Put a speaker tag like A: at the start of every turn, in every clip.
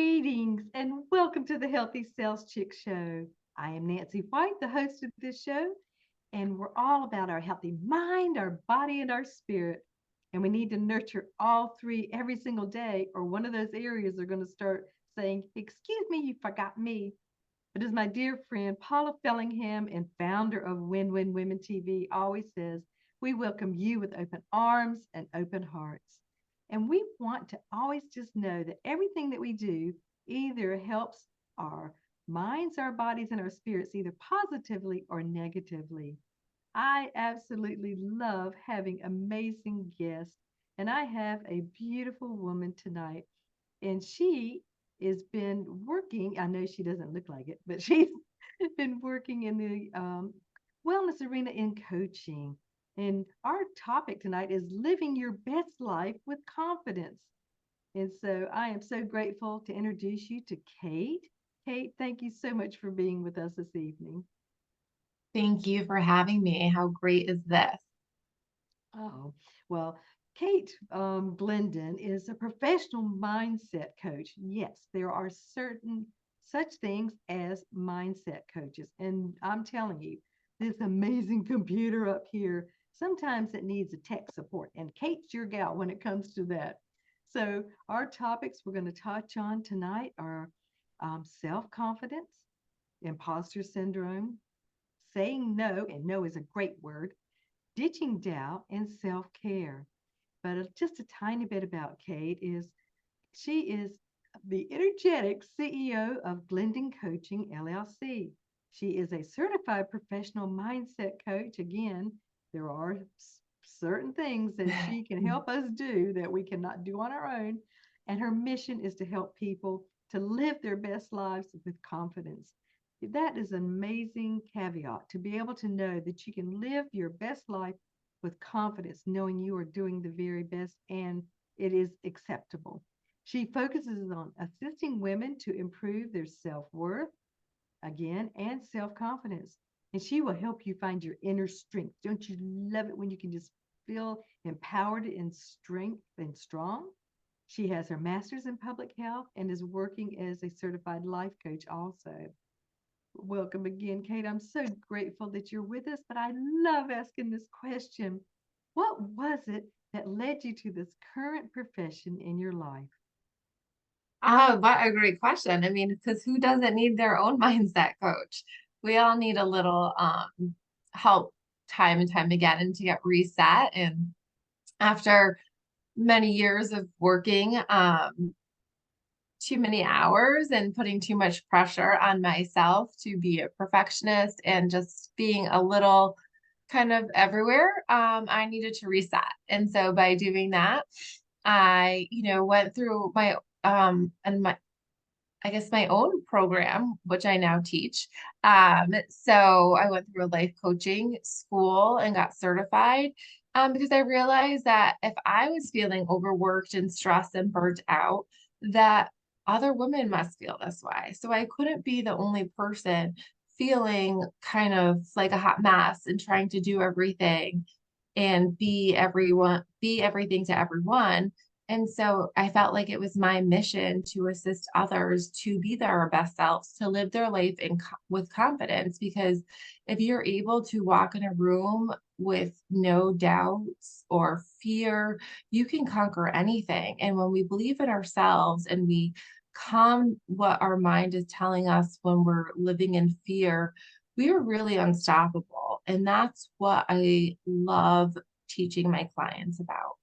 A: Greetings and welcome to the Healthy Sales Chick Show. I am Nancy White, the host of this show, and we're all about our healthy mind, our body, and our spirit. And we need to nurture all three every single day, or one of those areas are going to start saying, "Excuse me, you forgot me." But as my dear friend Paula Fellingham and founder of Win Win Women TV always says, we welcome you with open arms and open hearts. And we want to always just know that everything that we do either helps our minds, our bodies, and our spirits, either positively or negatively. I absolutely love having amazing guests. And I have a beautiful woman tonight. And she has been working. I know she doesn't look like it, but she's been working in the wellness arena in coaching. And our topic tonight is living your best life with confidence. And so I am so grateful to introduce you to Kate. Kate, thank you so much for being with us this evening.
B: Thank you for having me. How great is this?
A: Oh, well, Kate Glendon is a professional mindset coach. Yes, there are certain such things as mindset coaches. And I'm telling you, this amazing computer up here, sometimes it needs a tech support. And Kate's your gal when it comes to that. So, our topics we're going to touch on tonight are self confidence, imposter syndrome, saying no, and no is a great word, ditching doubt, and self care. But just a tiny bit about Kate is she is the energetic CEO of Glendon Coaching LLC. She is a certified professional mindset coach. Again, there are certain things that she can help us do that we cannot do on our own. And her mission is to help people to live their best lives with confidence. That is an amazing caveat to be able to know that you can live your best life with confidence, knowing you are doing the very best and it is acceptable. She focuses on assisting women to improve their self worth, again, and self confidence. And she will help you find your inner strength. Don't you love it when you can just feel empowered and strength and strong? She has her master's in public health and is working as a certified life coach also. Welcome again, Kate. I'm so grateful that you're with us, but I love asking this question. What was it that led you to this current profession in your life?
B: Oh, what a great question. I mean, because who doesn't need their own mindset coach? We all need a little help time and time again and to get reset. And after many years of working too many hours and putting too much pressure on myself to be a perfectionist and just being a little kind of everywhere, I needed to reset. And so by doing that, I went through I guess my own program, which I now teach. So I went through a life coaching school and got certified because I realized that if I was feeling overworked and stressed and burnt out, that other women must feel this way. So I couldn't be the only person feeling kind of like a hot mess and trying to do everything and be everything to everyone. And so I felt like it was my mission to assist others to be their best selves, to live their life with confidence. Because if you're able to walk in a room with no doubts or fear, you can conquer anything. And when we believe in ourselves and we calm what our mind is telling us when we're living in fear, we are really unstoppable. And that's what I love teaching my clients about.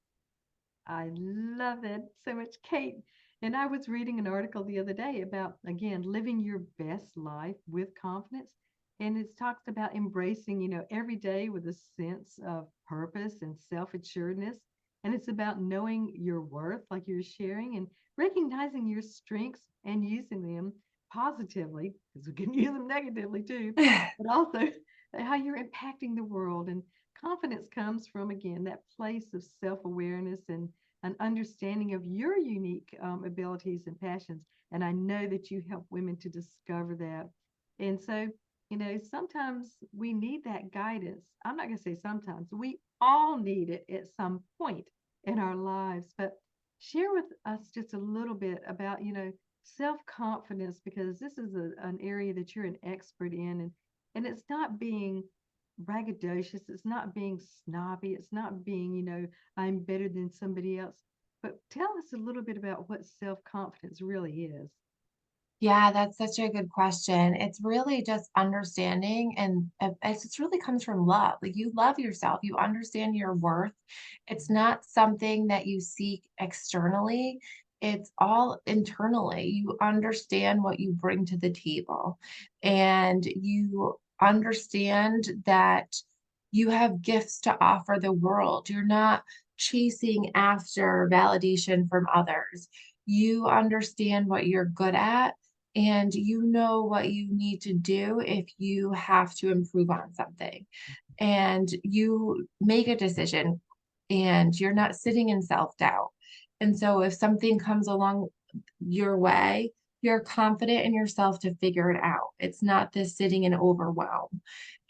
A: I love it so much, Kate. And I was reading an article the other day about, again, living your best life with confidence. And it talks about embracing, every day with a sense of purpose and self assuredness. And it's about knowing your worth, like you're sharing, and recognizing your strengths and using them positively, because we can use them negatively too, but also how you're impacting the world. And confidence comes from, again, that place of self awareness and an understanding of your unique abilities and passions. And I know that you help women to discover that. And so, sometimes we need that guidance. I'm not going to say sometimes, we all need it at some point in our lives. But share with us just a little bit about, self-confidence, because this is an area that you're an expert in, and it's not being braggadocious, it's not being snobby, it's not being, I'm better than somebody else. But tell us a little bit about what self-confidence really is.
B: Yeah, that's such a good question. It's really just understanding, and it just really comes from love. Like you love yourself, you understand your worth. It's not something that you seek externally, it's all internally. You understand what you bring to the table, and you understand that you have gifts to offer the world. You're not chasing after validation from others. You understand what you're good at and you know what you need to do if you have to improve on something. And you make a decision and you're not sitting in self-doubt. And so if something comes along your way, you're confident in yourself to figure it out. It's not this sitting in overwhelm.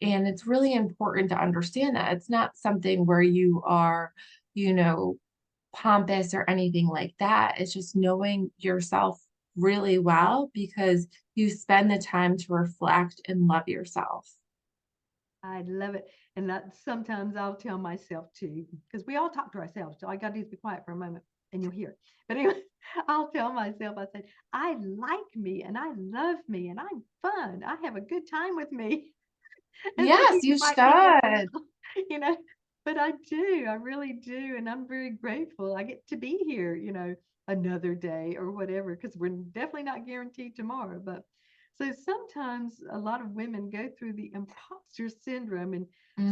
B: And it's really important to understand that it's not something where you are, you know, pompous or anything like that. It's just knowing yourself really well because you spend the time to reflect and love yourself.
A: I love it. And that sometimes I'll tell myself too, because we all talk to ourselves. So I got to be quiet for a moment and you'll hear. But anyway, I'll tell myself, I said, I like me and I love me and I'm fun. I have a good time with me. And some
B: Yes,
A: people
B: you
A: might think that's a
B: should.
A: little, you know, but I do. I really do. And I'm very grateful. I get to be here, another day or whatever, because we're definitely not guaranteed tomorrow. But so sometimes a lot of women go through the imposter syndrome. And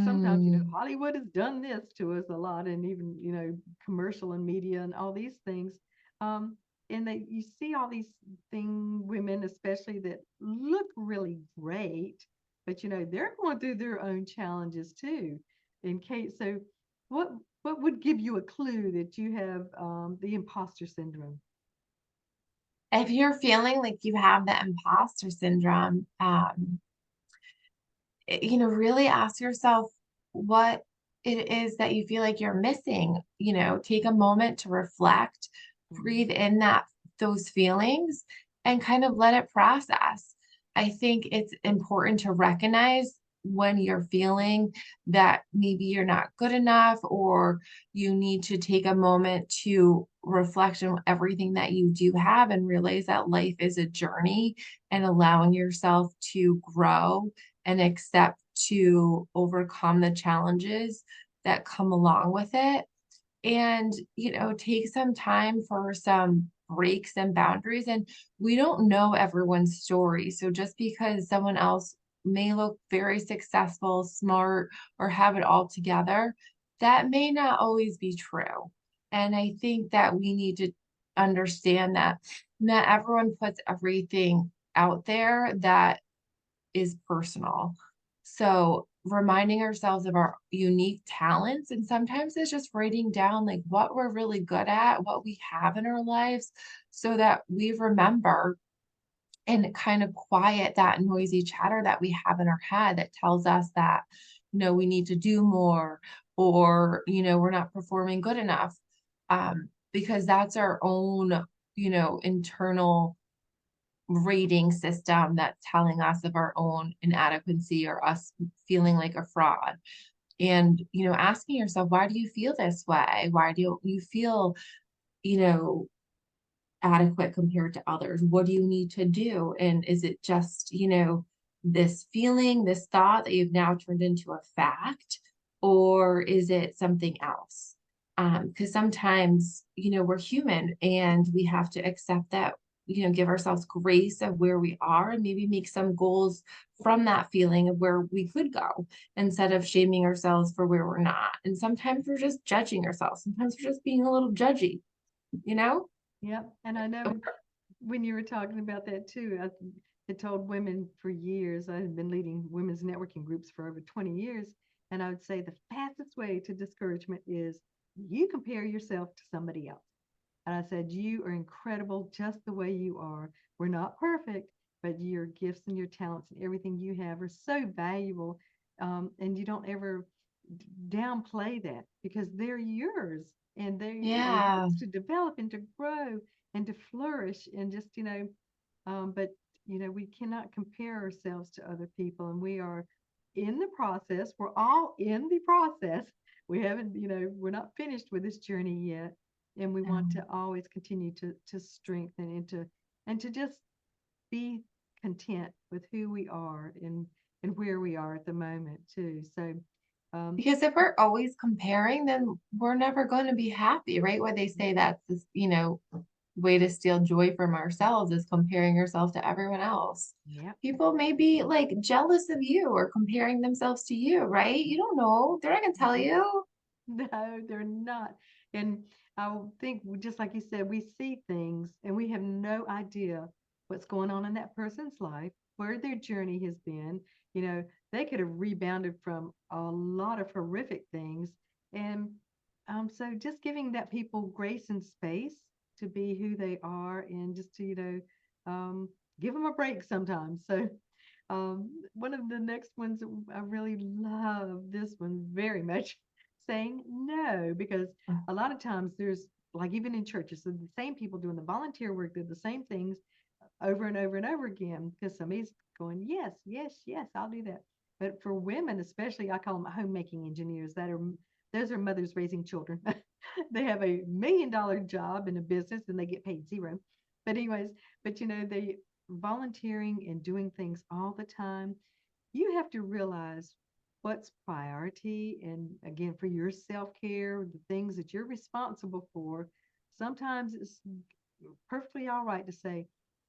A: sometimes,
B: Mm,
A: Hollywood has done this to us a lot, and even, commercial and media and all these things. Um, and you see all these women, especially that look really great, but they're going through their own challenges too. And Kate, so what what would give you a clue that you have the imposter syndrome?
B: if you're feeling like you have the imposter syndrome, really ask yourself what it is that you feel like you're missing. Take a moment to reflect,
A: Mhm.
B: breathe in those feelings and kind of let it process. I think it's important to recognize when you're feeling that maybe you're not good enough or you need to take a moment to reflect on everything that you do have and realize that life is a journey and allowing yourself to grow and accept to overcome the challenges that come along with it. And, take some time for some breaks and boundaries. And we don't know everyone's story. So just because someone else may look very successful, smart, or have it all together, that may not always be true. And I think that we need to understand that not everyone puts everything out there that is personal. So reminding ourselves of our unique talents, and sometimes it's just writing down like what we're really good at, what we have in our lives, so that we remember and kind of quiet that noisy chatter that we have in our head that tells us that, we need to do more or, we're not performing good enough. Because that's our own, internal rating system that's telling us of our own inadequacy or us feeling like a fraud. And, asking yourself, why do you feel this way? Why do you feel, you know, adequate compared to others? What do you need to do? And is it just, this feeling, this thought that you've now turned into a fact, or is it something else? Because sometimes, we're human and we have to accept that, give ourselves grace of where we are and maybe make some goals from that feeling of where we could go instead of shaming ourselves for where we're not. And sometimes we're just judging ourselves. Sometimes we're just being a little judgy, you know?
A: Yep. And I know when you were talking about that too, I had told women for years, I had been leading women's networking groups for over 20 years. And I would say the fastest way to discouragement is you compare yourself to somebody else. And I said, you are incredible just the way you are. We're not perfect, but your gifts and your talents and everything you have are so valuable. And you don't ever downplay that because they're yours. and he
B: Yeah.
A: wants to develop and to grow and to flourish and just, but we cannot compare ourselves to other people, and we are in the process. We're all in the process. We haven't, we're not finished with this journey yet, and we want to
B: Um,
A: always continue to strengthen and to just be content with who we are and where we are at the moment too. So, um,
B: because if we're always comparing, then we're never going to be happy, right? Where they say that's this, way to steal joy from ourselves is comparing yourself to everyone else.
A: yeah.
B: People may be like jealous of you or comparing themselves to you, right? You don't know. They're not going to tell you.
A: No, they're not. And I think, just like you said, we see things and we have no idea what's going on in that person's life, where their journey has been. They could have rebounded from a lot of horrific things. And so just giving that people grace and space to be who they are and just to, give them a break sometimes. So one of the next ones, I really love this one very much, saying no, because a lot of times there's, like, even in churches, so the same people doing the volunteer work did the same things over and over and over again because somebody's going, yes, yes, yes, I'll do that. But for women, especially, I call them homemaking engineers. Those are mothers raising children. They have $1 million job in a business and they get paid zero. But anyways, but they volunteering and doing things all the time. You have to realize what's priority, and again, for your self-care, the things that you're responsible for. Sometimes it's perfectly all right to say,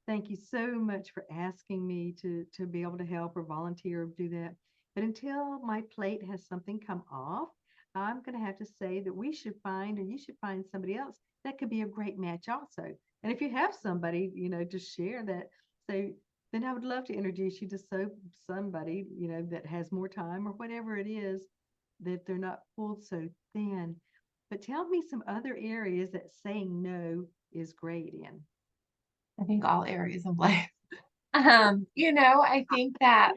A: thank you so much for asking me to be able to help or volunteer or do that. But until my plate has something come off, I'm going to have to say that we should find, or you should find, somebody else that could be a great match also. And if you have somebody, to share that, so then I would love to introduce you to somebody, that has more time or whatever it is, that they're not pulled so thin. But tell me some other areas that saying no is great in.
B: I think all areas of life. I think that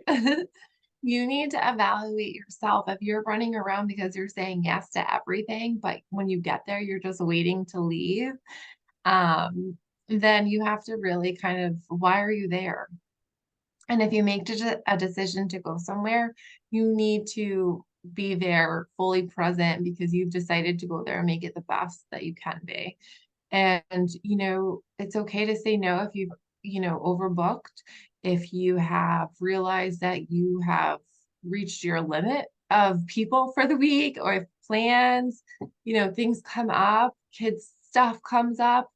B: you need to evaluate yourself. If you're running around because you're saying yes to everything, but when you get there, you're just waiting to leave, um, then you have to really kind of, why are you there? And if you make a decision to go somewhere, you need to be there fully present because you've decided to go there and make it the best that you can be. And, it's okay to say no if you've, overbooked, if you have realized that you have reached your limit of people for the week, or if plans, things come up, kids stuff comes up,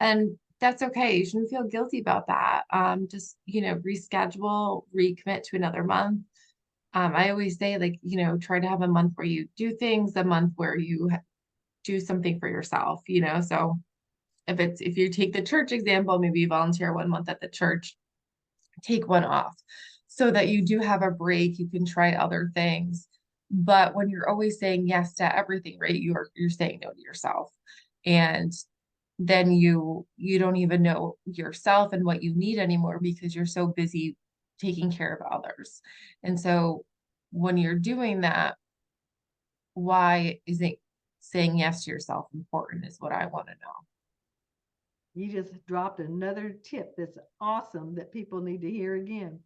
B: and that's okay. You shouldn't feel guilty about that. Just, reschedule, recommit to another month. I always say, like, try to have a month where you do things, a month where you do something for yourself, so if you take the church example, maybe you volunteer 1 month at the church, take one off so that you do have a break, you can try other things. But when you're always saying yes to everything, right, you're saying no to yourself. And then you don't even know yourself and what you need anymore because you're so busy taking care of others. And so when you're doing that, why isn't saying yes to yourself important is what I want to know.
A: You just dropped another tip that's awesome that people need to hear again.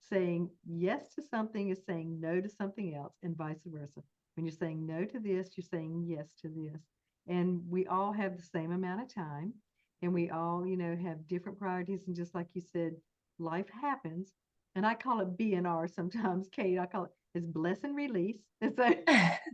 A: Saying yes to something is saying no to something else, and vice versa. When you're saying no to this, you're saying yes to this. And we all have the same amount of time, and we all, have different priorities. And just like you said, life happens. And I call it BNR sometimes, Kate. I call it's bless and release. And so,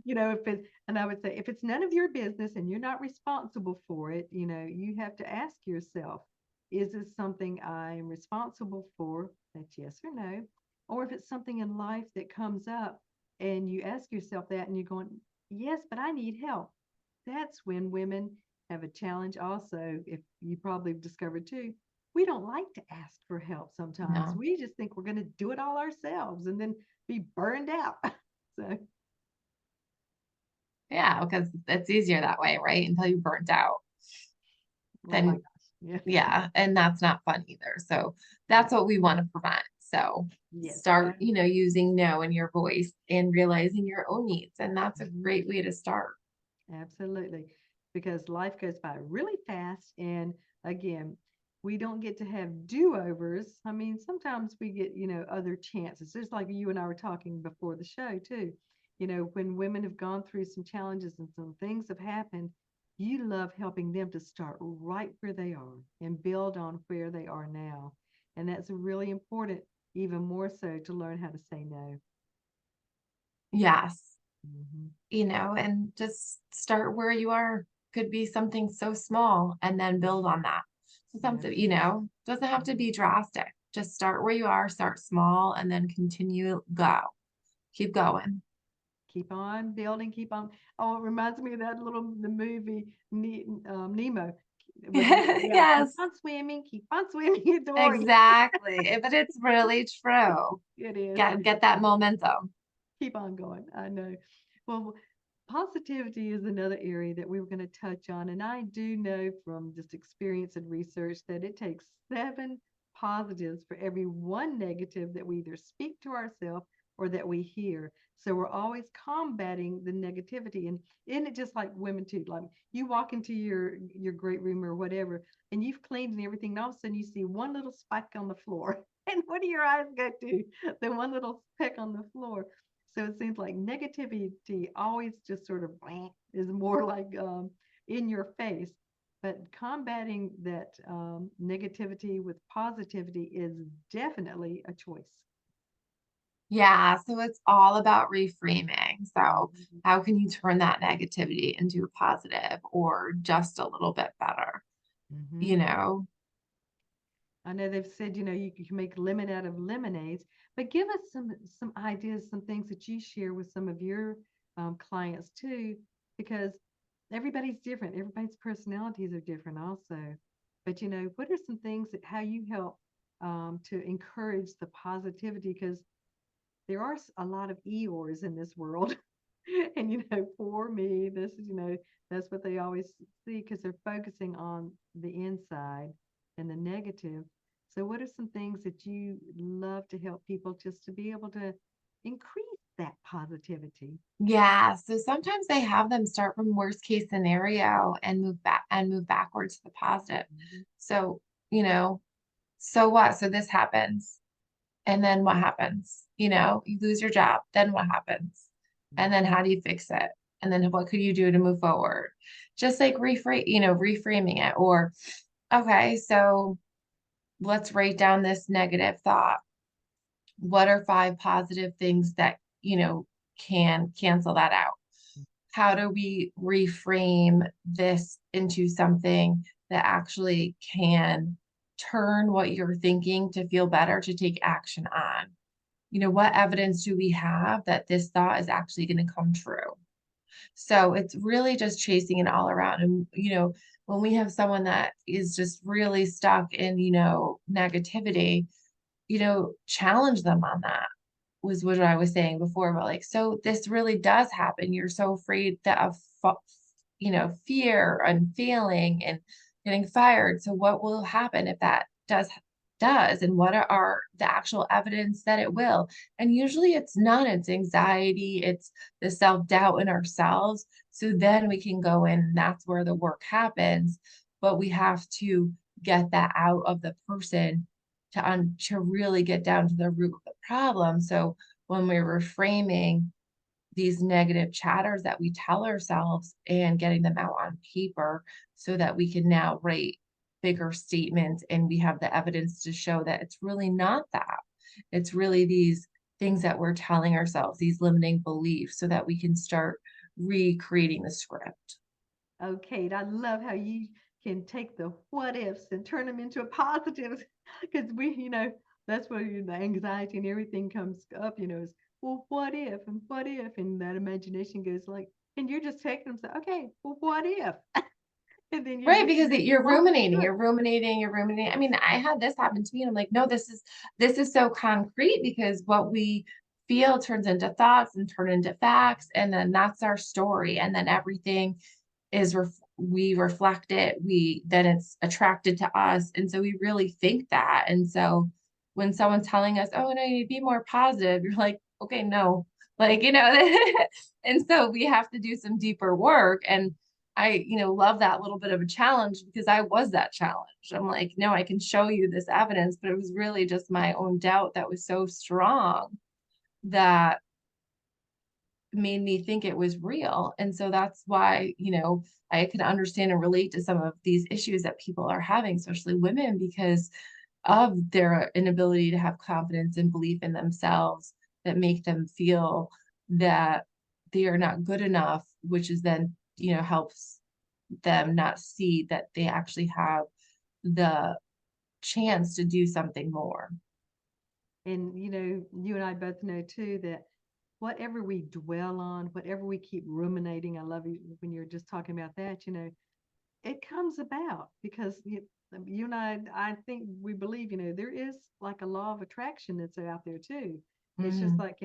A: if it's, and I would say, if it's none of your business and you're not responsible for it, you have to ask yourself, is this something I am responsible for? That's yes or no. Or if it's something in life that comes up and you ask yourself that and you're going, yes, but I need help. That's when women have a challenge also. If you probably discovered too, we don't like to ask for help sometimes.
B: No.
A: We just think we're going to do it all ourselves and then be burned out. So,
B: Yeah, because it's easier that way, right? Until you burnt out.
A: oh my
B: Then
A: gosh. Yes.
B: yeah, and that's not fun either. So
A: Yeah.
B: that's what we want to prevent. So
A: Yes.
B: start, using no in your voice and realizing your own needs. And that's a
A: Mhm.
B: great way to start.
A: Absolutely. because life goes by really fast. And again, we don't get to have do-overs. I mean, sometimes we get, other chances. Just like you and I were talking before the show, too. When women have gone through some challenges and some things have happened, you love helping them to start right where they are and build on where they are now. And that's really important, even more so to learn how to say no.
B: Yes.
A: Hmm.
B: And just start where you are. Could be something so small and then build on that. So
A: Yes.
B: something, doesn't have to
A: Mhm.
B: be drastic. Just start where you are, start small, and then continue, go. Keep going.
A: Keep on building, keep on. Oh, it reminds me of that the movie Nemo. Yeah, keep
B: Yes,
A: on swimming, keep on swimming. It's boring.
B: exactly. But it's really true.
A: It is.
B: Get that momentum.
A: Keep on going. I know. Well, positivity is another area that we were going to touch on. And I do know from just experience and research that it takes 7 positives for every one negative that we either speak to ourselves or that we hear. So we're always combating the negativity. And isn't it just like women too? Like you walk into your great room or whatever, and you've cleaned and everything, and all of a sudden you see one little speck on the floor. And what do your eyes go to? The one little speck on the floor. So it seems like negativity always just sort of is more like in your face. But combating that negativity with positivity is definitely a choice.
B: Yeah, so it's all about reframing. So,
A: Mhm.
B: how can you turn that negativity into a positive or just a little bit better? You
A: Mhm.
B: know?
A: I know they've said, you can make lemon out of lemonades, but give us some ideas, some things that you share with some of your clients too, because everybody's different. Everybody's personalities are different also. But what are some things that how you help to encourage the positivity? Because there are a lot of Eeyores in this world. And for me, this is, that's what they always see because they're focusing on the inside and the negative. So what are some things that you love to help people just to be able to increase that positivity?
B: Yeah. So sometimes they have them start from worst case scenario and move backwards to the positive.
A: Mhm.
B: So, you know, so what? So this happens. And then what happens? You lose your job. Then what happens? And then
A: Mhm.
B: how do you fix it? And then what could you do to move forward? Just like reframing it. Or, okay, so let's write down this negative thought. What are 5 positive things that, can cancel that out? How do we reframe this into something that actually can turn what you're thinking to feel better to take action on? What evidence do we have that this thought is actually going to come true? So it's really just chasing it all around. And, when we have someone that is just really stuck in, negativity, challenge them on that was what I was saying before about like, so this really does happen. You're so afraid that of, fear and failing and getting fired. So what will happen if that does, and what are the actual evidence that it will? And usually it's none. It's anxiety. It's the self-doubt in ourselves. So then we can go in, and that's where the work happens. But we have to get that out of the person to really get down to the root of the problem. So when we're reframing these negative chatters that we tell ourselves and getting them out on paper so that we can now write bigger statements and we have the evidence to show that it's really not that. It's really these things that we're telling ourselves, these limiting beliefs, so that we can start recreating the script.
A: Oh, Kate, I love how you can take the what ifs and turn them into a positive because that's where the anxiety and everything comes up, is, well, what if and what if? And that imagination goes like, and you're just taking them, so, okay, well, what if? And then
B: Right, because
A: you're
B: you're
A: walking
B: ruminating,
A: through it.
B: you're ruminating, you're ruminating. I mean, I had this happen to me, and I'm like, no, this is so concrete because what we feel turns into thoughts and turn into facts, and then that's our story, and then everything we reflect it, we then it's attracted to us, and so we really think that, and so when someone's telling us, oh no, you need to be more positive, you're like, okay, no, like and so we have to do some deeper work, and love that little bit of a challenge because I was that challenge. I'm like, no, I can show you this evidence, but it was really just my own doubt that was so strong that made me think it was real. And so that's why, I can understand and relate to some of these issues that people are having, especially women, because of their inability to have confidence and belief in themselves that make them feel that they are not good enough, which is then, helps them not see that they actually have the chance to do something more.
A: And you and I both know too that whatever we dwell on, whatever we keep ruminating, I love you when you're just talking about that, it comes about because you and I think we believe, there is like a law of attraction that's out there too. It's just
B: Mhm.
A: like,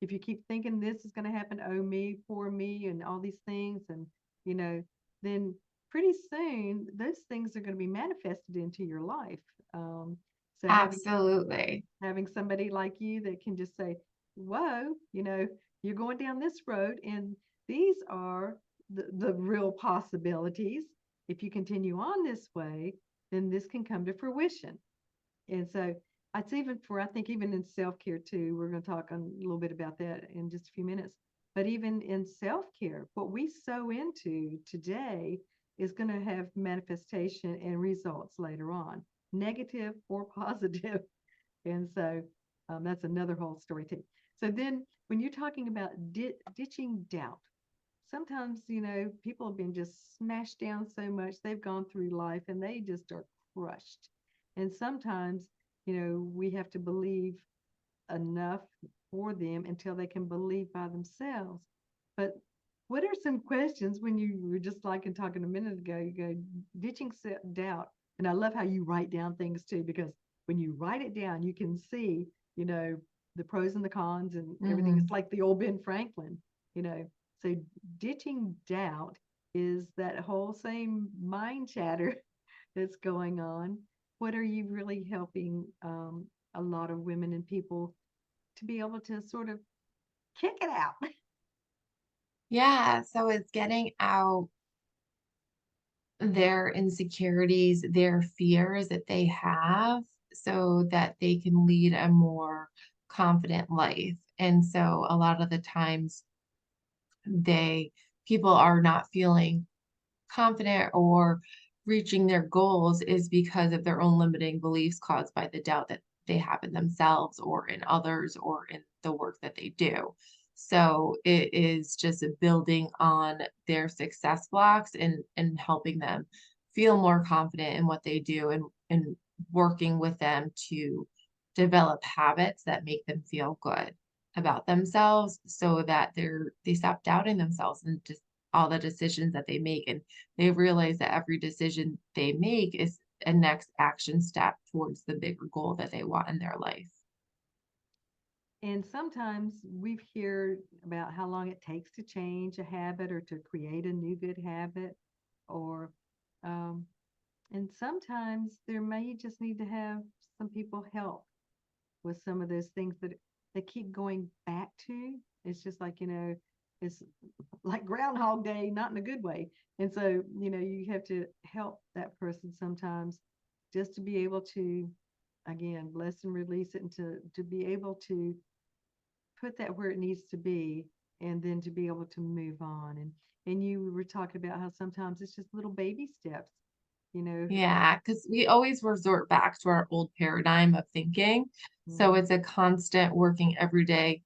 A: if you keep thinking this is going to happen, oh, me, poor me, and all these things, and, you know, then pretty soon those things are going to be manifested into your life. So
B: Absolutely.
A: having somebody like you that can just say, whoa, you're going down this road, and these are the real possibilities. If you continue on this way, then this can come to fruition. And so it's even for, I think, even in self care too, we're going to talk a little bit about that in just a few minutes. But even in self care, what we sow into today is going to have manifestation and results later on, negative or positive. And so that's another whole story too. So then when you're talking about ditching doubt, sometimes, people have been just smashed down so much, they've gone through life and they just are crushed. And sometimes, we have to believe enough for them until they can believe by themselves. But what are some questions when you were just like in talking a minute ago, you go ditching doubt. And I love how you write down things too, because when you write it down, you can see, the pros and the cons and everything. It's
B: Mhm.
A: like the old Ben Franklin, you know. So ditching doubt is that whole same mind chatter that's going on. What are you really helping a lot of women and people to be able to sort of kick it out?
B: Yeah, so it's getting out their insecurities, their fears that they have so that they can lead a more confident life. And so a lot of the times they people are not feeling confident or reaching their goals is because of their own limiting beliefs caused by the doubt that they have in themselves or in others or in the work that they do. So it is just a building on their success blocks and helping them feel more confident in what they do and working with them to develop habits that make them feel good about themselves so that they stop doubting themselves and just all the decisions that they make and they realize that every decision they make is a next action step towards the bigger goal that they want in their life.
A: And sometimes we've heard about how long it takes to change a habit or to create a new good habit, or um, and sometimes there may just need to have some people help with some of those things that they keep going back to. It's just like, it's like Groundhog Day, not in a good way. And so, you have to help that person sometimes just to be able to, again, bless and release it, and to be able to put that where it needs to be, and then to be able to move on. And you were talking about how sometimes it's just little baby steps, you know.
B: Yeah, because we always resort back to our old paradigm of thinking. So
A: Mhm.
B: it's a constant working everyday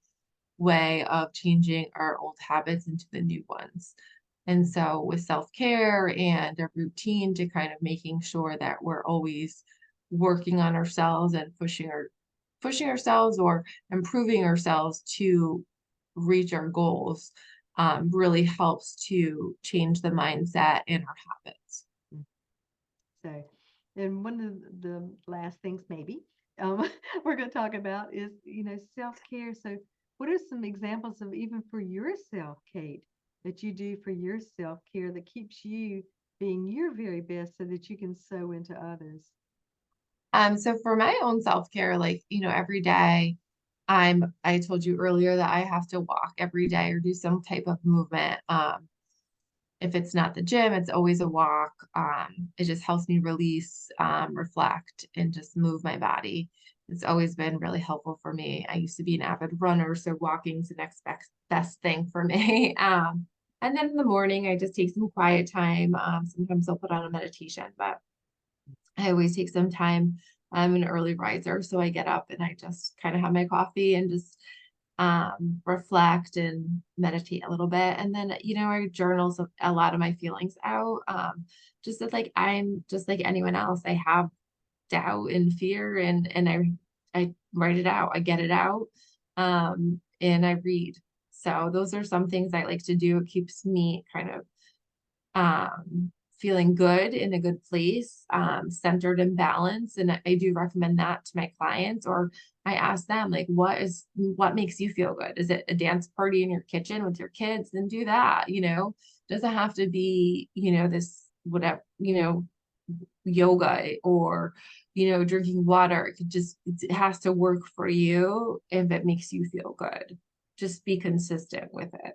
B: way of changing our old habits into the new ones. And so with self-care and a routine to kind of making sure that we're always working on ourselves and pushing ourselves or improving ourselves to reach our goals really helps to change the mindset and our habits.
A: So, and one of the last things maybe we're going to talk about is, self-care. So, what are some examples of, even for yourself, Kate, that you do for your self-care that keeps you being your very best so that you can sow into others?
B: So for my own self-care, like, every day I told you earlier that I have to walk every day or do some type of movement. if it's not the gym, it's always a walk. It just helps me release, reflect, and just move my body. It's always been really helpful for me. I used to be an avid runner, so walking's the next best thing for me. And then in the morning, I just take some quiet time. Sometimes I'll put on a meditation, but I always take some time. I'm an early riser, so I get up and I just kind of have my coffee and just reflect and meditate a little bit. And then, I journal a lot of my feelings out. Just that like I'm just like anyone else. I have doubt and fear and I write it out. I get it out. And I read. So those are some things I like to do. It keeps me kind of feeling good in a good place, centered and balanced. And I do recommend that to my clients, or I ask them, like, what makes you feel good? Is it a dance party in your kitchen with your kids? Then do that, doesn't have to be, this whatever, yoga or, drinking water. It has to work for you if it makes you feel good. Just be consistent with it.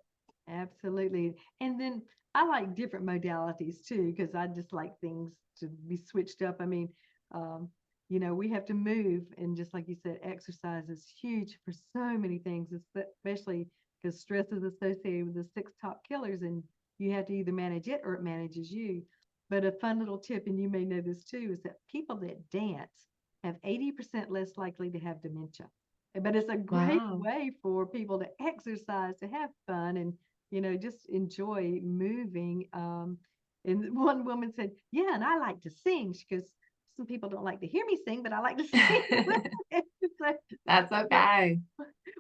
A: Absolutely. And then I like different modalities too, because I just like things to be switched up. I mean, um, we have to move, and just like you said, exercise is huge for so many things, especially because stress is associated with the six top killers, and you have to either manage it or it manages you. But a fun little tip, and you may know this too, is that people that dance have 80% less likely to have dementia. But it's a great
B: Wow.
A: way for people to exercise, to have fun, and just enjoy moving. And one woman said, "Yeah, and I like to sing." She goes, "Some people don't like to hear me sing, but I like to sing." So,
B: That's
A: what-
B: okay.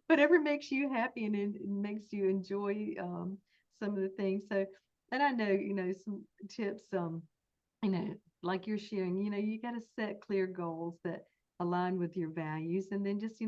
A: whatever makes you happy and it makes you enjoy some of the things. So, and I know, some tips. You know, like you're sharing, you got to set clear goals that align with your values, and then just,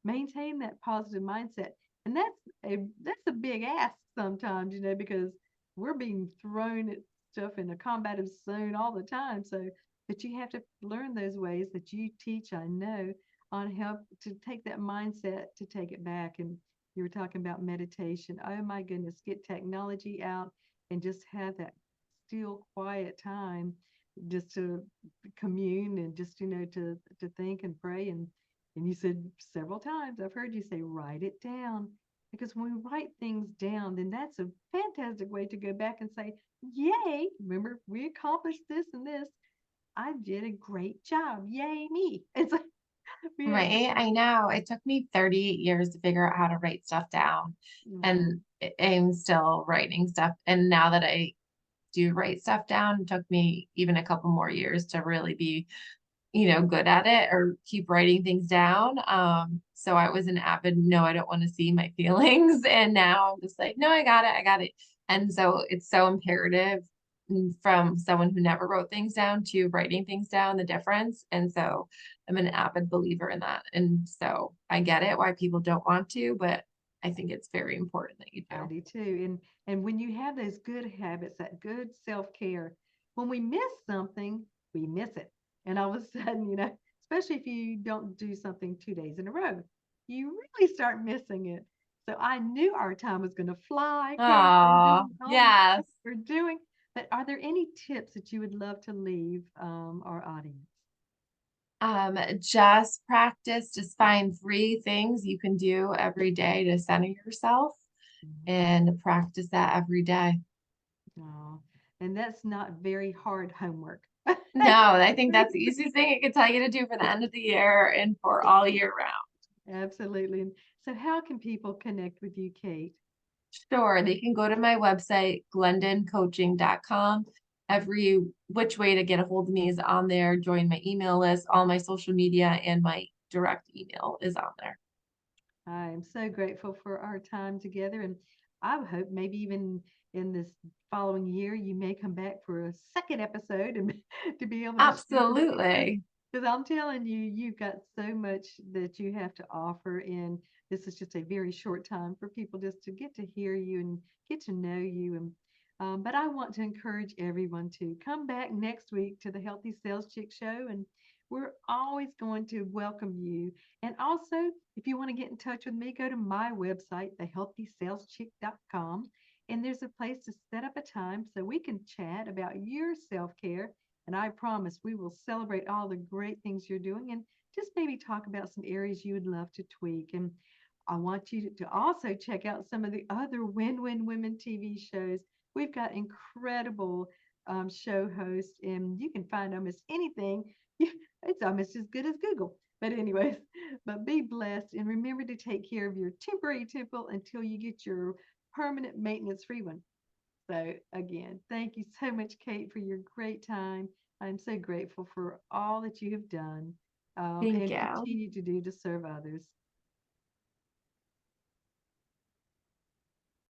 A: maintain that positive mindset. And that's a big ask sometimes, because we're being thrown at stuff in a combative zone all the time. So, but you have to learn those ways that you teach, I know, on how to take that mindset to take it back. And you were talking about meditation. Oh my goodness, get technology out and just have that still quiet time just to commune and just to think and pray. And you said several times, I've heard you say, write it down, because when we write things down, then that's a fantastic way to go back and say, yay, remember we accomplished this and this. I did a great job, yay me. It's like we have to.
B: Right. I know. It took me 38 years to figure out how to write stuff down.
A: Wow.
B: And I'm still writing stuff. And now that I do write stuff down, it took me even a couple more years to really be, good at it or keep writing things down. So I was an avid, no, I don't want to see my feelings. And now I'm just like, no, I got it. I got it. And so it's so imperative, from someone who never wrote things down to writing things down, the difference. And so I'm an avid believer in that. And so I get it why people don't want to, but I think it's very important that you
A: I
B: do.
A: do too. And when you have those good habits, that good self-care, when we miss something, we miss it. And all of a sudden, especially if you don't do something 2 days in a row, you really start missing it. So I knew our time was going to fly, Kate,
B: Oh,
A: doing all the
B: yes.
A: things we're doing. But are there any tips that you would love to leave our audience?
B: Just practice, just find 3 things you can do every day to center yourself
A: Mhm.
B: and practice that every day.
A: Oh, and that's not very hard homework.
B: No, I think that's the easiest thing I can tell you to do for the end of the year and for all year round.
A: Absolutely. And so, how can people connect with you, Kate?
B: Sure, they can go to my website, glendoncoaching.com. Every which way to get a hold of me is on there. Join my email list, all my social media, and my direct email is on there.
A: I am so grateful for our time together. And I hope maybe even in this following year, you may come back for a second episode and to be able to share more.
B: Absolutely.
A: Because I'm telling you, you've got so much that you have to offer. And this is just a very short time for people just to get to hear you and get to know you. And but I want to encourage everyone to come back next week to the Healthy Sales Chick Show. And we're always going to welcome you. And also, if you want to get in touch with me, go to my website, thehealthysaleschick.com. And there's a place to set up a time so we can chat about your self care. And I promise we will celebrate all the great things you're doing and just maybe talk about some areas you would love to tweak. And I want you to also check out some of the other Win Win Women TV shows. We've got incredible show hosts, and you can find almost anything. It's almost as good as Google. But, anyways, but be blessed and remember to take care of your temporary temple until you get your permanent maintenance free one. So, again, thank you so much, Kate, for your great time. I'm so grateful for all that you have done
B: Thank
A: and
B: you.
A: continue to do to serve others.